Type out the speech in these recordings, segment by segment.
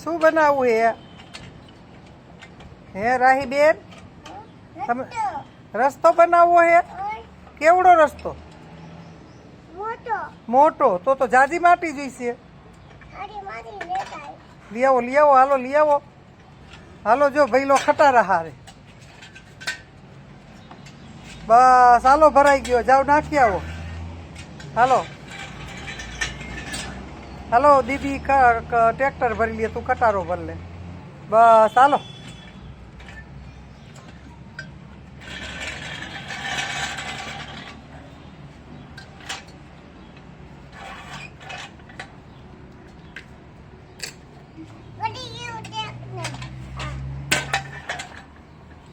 શું બનાવવું હે રાહી બેન? તમે રસ્તો બનાવવો હે? કેવડો રસ્તો? મોટો તો જાજી માટી જોઈશે. લઈ આવો હાલો લઈ આવો. હાલો જો ભઈલો ખટારા હારે. બસ હાલો ભરાઈ ગયો. જાઓ નાખી આવો. હાલો હાલો દીદી ટ્રેક્ટર ભરી લે, તું કટારો ભર લે. બસ હાલો.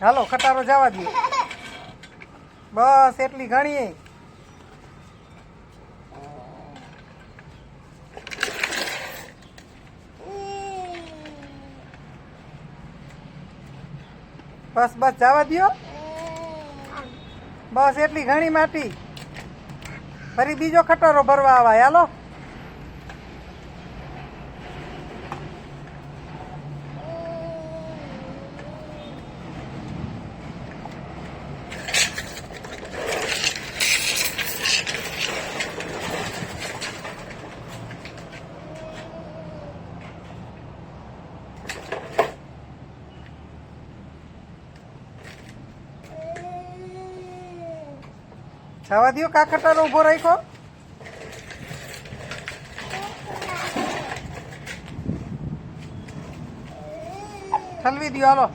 હાલો ખટારો જવા દો. બસ એટલી ઘણી. બસ જવા દો. બસ એટલી ઘણી માટી. ફરી બીજો ખટારો ભરવા આવાય. હાલો જવા દો. કા ખટારો ઉભો રાખ્યો? ઠલવી દો હાલો.